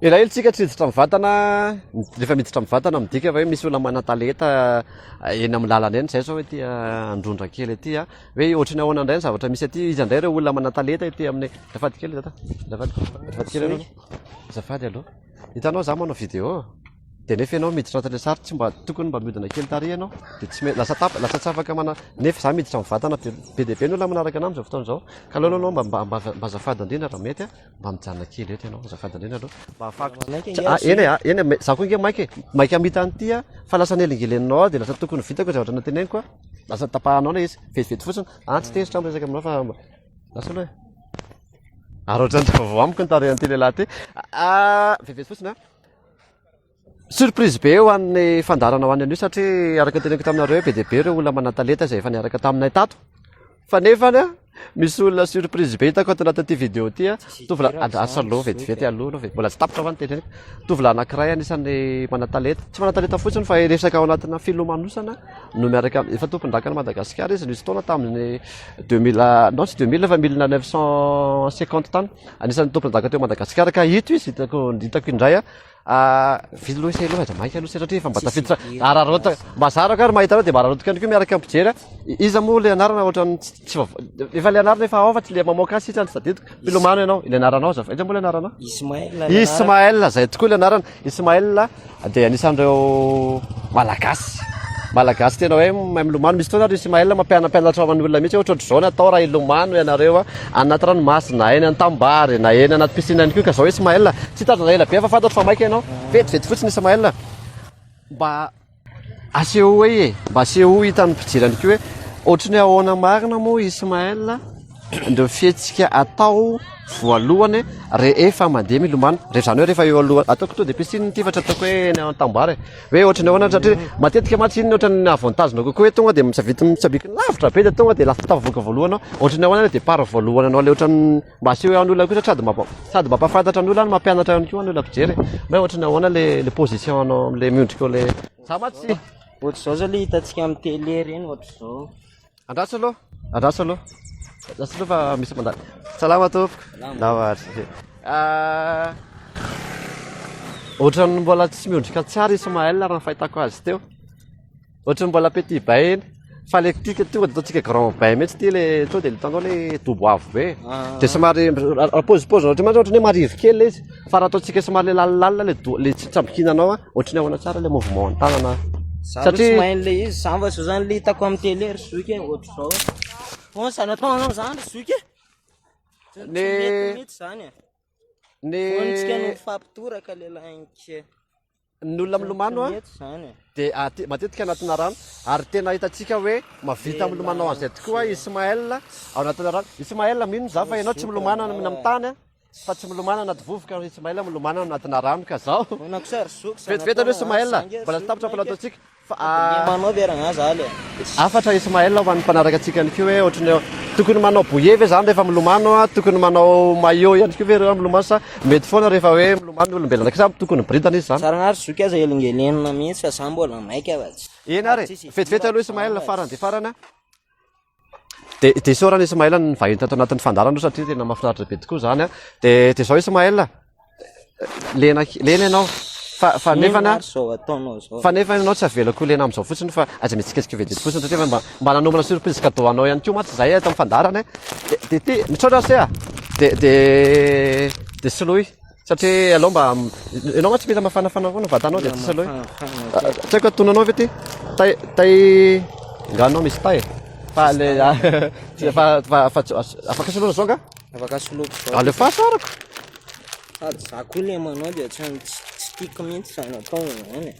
Elaela tsika tsy hiditra mivatana rehefa miditra mivatana midika fa hoe misy olona manan-talenta eny amin'ny lalana eny zay zao ety androndra kely ety hoe ohatrany ahoana indray ny zavatra misy aty izy indray ireo olona manan-talenta ety amin'ny azafady kely tata azafady kely aloha azafady aloha hitanao za manao vidéo de nefa ianao miditra atrany sary tsy mba tokony mba mihodina kely tary ianao de tsy lasa tsy afaka nefa za miditra mivatana be dia be ny olona manaraka an'ahy amin'izao fotoana izao ka aleo anao mba azafady indrindra raha mety mba mijanona kely eto ianao azafady indrindra aloha mba afaka eny za koa inge maiky amita an'ity fa lasa nelingelenao de lasa tokony vitako zavatra nateneniko lasa tapahanao na izy vetivety fotsiny tsy tezitra amin'ny resaka aminao fa lasa aloha ary ohatrany vao amiko ny tarehan'ity lehilahy ty vetivety fotsiny surprise be ho an'ny fandarana ho an'ny anio satria araka teneniko taminareo be dia be ireo olona manan-talenta izay efa niaraka taminay tato fa nefany misy olona surprise be hitako ato anatin'ity vidéo ty tovolahy asa aloha vetivety aloha mbola tsy tapitra fa ny teneniko tovolahy anankiray anisan'ny manan-talenta tsy manan-talenta fotsiny fa resaka ao anatina filomanosana no miaraka efa tompon-drakana Madagasikara izy nisy taona tamin'ny 2000 non tsy 2000 fa 1950 tany anisan'ny tompon-draka teo Madagasikara ka hito izy hitako indray vilo isay aloha maika aloha satria fa mba tafiditra ararota mazaraka ary mahita anao de mararotika ihany koa miaraka ampijery iza moa le anarana ohatrany tsy efa le anarana efa aofa tsy le mamoaka azy sisa tadidiko milomano ianao ile anaranao zafa iza moa le anarana Ismaël zay tokoa le anarana Ismaël de anisan'ireo malagasy tena hoe mahay milomano misy fotoana ary Ismaël mampianatra amin'ny olona mihitsy ohatra zao natao raha ilomano ianareo anaty ranomasina eny an-tambary na eny anaty piscine ihany koa ka zao Ismaël tsy hitandrina ela be fa fantatro fa maika ianao vetivety fotsiny Ismaël mba aseho hitan'ny mpijery ihany koa hoe ohatrany ahoana marina moa Ismaël ndreo fihetsika atao voalohany rehefa mandeha milomano zany hoe rehefa eo aloha ataoko to de piscine tifatra ataoko hoe eny an-tambary hoe ohatrany ahoana satria matetika matsy iny ohatrany avantage-na kokoa hoe tonga de mitsabikiny lavitra be de tonga de lasa tafavoaka voalohany ohatrany ahoana de para voalohany anao le ohatrany mba aseho ny olona kosa sady mampafantatra ny olona mampianatra ihany koa ny olona mpijery hoe ohatrany ahoana le position anao am'le miondrika le za matsy ohatr'izao zao le hitantsika amin'ny télé reny ohatr'izao andraso aloha fa misy mandalo salama tompoko ohatrany mbola tsy miondrika tsara Ismaël raha fahitako azy teo ohatrany mbola petit bain fa le tika tonga de ataontsika grand bain mihitsy ty le to de hitanao le doboavo be de somary pôzipôzy ohatrany hoe marivo kely izy fa raha ataontsika somary le lalalina le tsy tsambikinanao ohatrany ahoana tsara le mouvement an-tanana satria le izy samba zao zany le hitako amin'ny télé ry soky ohatr'izao oh ça natao anao zany soky mety zany ontsika no fampitoraka lehilahy ny olona milomano de matetika anatina rano ary tena hitantsika hoe mavita milomano an'izay tokoa Ismaël ao anatina rano Ismaël mino za fa ianao tsy milomano amin'ny tany fa tsy milomano anaty vovoka Ismaël milomano anatina rano ka zao vetivety aloha Ismaël mbola tsy tapitra fa nataontsika manao verana zale afatra Ismaël ho an'ny mpanaraka antsika ihany koa hoe ohatrany tokony manao bouillet ve zany rehefa milomano tokony manao maillot ihany koa ve rehefa milomano sa mety foana rehefa hoe milomano ny olombelona ka sa tokony britana izy zany saranary zoky aza elingelenina mihitsy fa za mbola maika avatsy eny ary vetivety aloha Ismaël farany de farany de sorany Ismaël ny vahiny tato anatin'ny fandarana satria tena mahafinaritra be tokoa zany de zao Ismaël lena ianao fa nefany fa nefany ianao tsy avelako lena am'izao fotsiny fa aza mitsikasika vetivety fotsiny satria mba nanomana surprise cadeau anao ihany koa matsy zay ato amin'ny fandarana de ty misaotra se de soloy satria aloha mba ianao ma tsy mila mafanafana foana vatanao de tsy soloy tsy haiko atonanao ve ty tay nganao misy tay fa le afaka soloana zao ka afaka soloako le fahasarako sady za koa le manao de tsy tiako mihitsy zany atao zany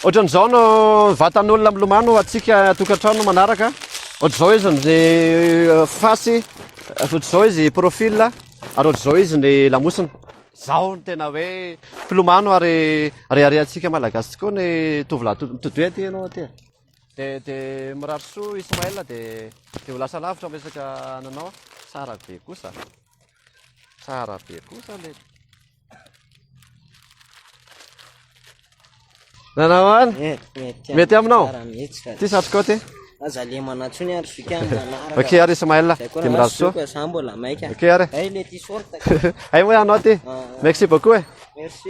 ohatran'izao no vatan'olona milomano atsika tokantrano manaraka ohatr'izao izy ny fasy ohatr'izao izy profil ary ohatr'izao izy ny lamosina zao ny tena hoe mpilomano ary atsika malagasy tokoa ny tovolahy mitodoe aty ianao aty de mirary soa Ismaël de ho lasa lavitra resaka nanao tsara be kosa le nanao any mety aminao mihitsy ty satroka ty aza lemana ntsony ary soka manaraka ok ary Ismaël ty mirazo soa za mbola maika ok ary ay le ty sorta ay moa anao ty merci beaucoup merci